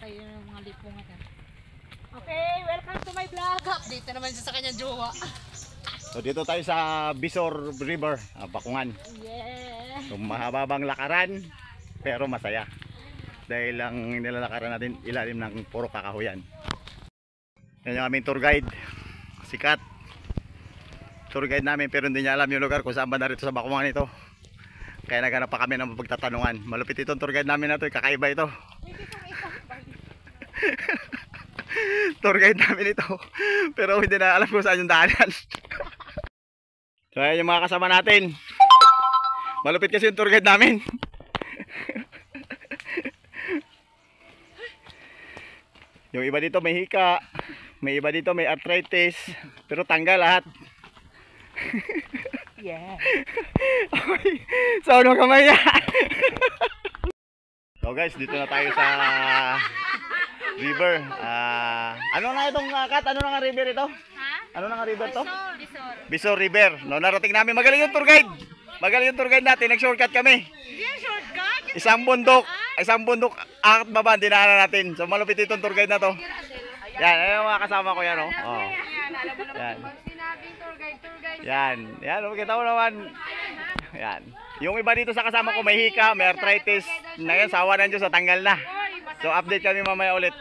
kayo ng mga lipungan. Okay, welcome to my vlog. Update na naman siya sa kanyang jowa. So dito tayo sa Bisor River, Bakungan. Yeah. So mahababang lakaran pero masaya. Dahil lang nilalakaran natin ilalim ng puro kakahuyan. Yan yung aming tour guide, sikat. Tour guide namin pero hindi niya alam yung lugar kung saan ba narito sa Bakungan ito. Kaya naghanap pa kami ng pagtatanungan. Malupit itong tour guide namin na ito, kakaiba ito. Tour guide namin ito pero hindi na alam kung saan yung daanan. So ayan yung mga kasama natin. Malupit kasi yung tour guide namin. Yung iba dito may hika, may iba dito may arthritis, pero tanggal lahat. Yeah. Okay. So ano kamay yan? So guys, dito na tayo sa river. Ano na itong kat? Ano na nga river ito? Ha? Ano na nga river to? Bisor. Bisor River. No, narating namin. Magaling yung tour guide. Magaling yung tour guide natin. Nag-shortcut kami. Hindi yan shortcut. Isang bundok, akit baba, dinaanan natin. So malupit itong tour guide na to. Yan, ayan yung mga kasama ko yan, oh. Oh. Yan. Sinabing tour guide. Yan, yan, kita mo naman. Yan. Yung iba dito sa kasama ko may hika, may arthritis. Na yan, sawa na Diyos, tanggal na. So update kami mamaya ulit.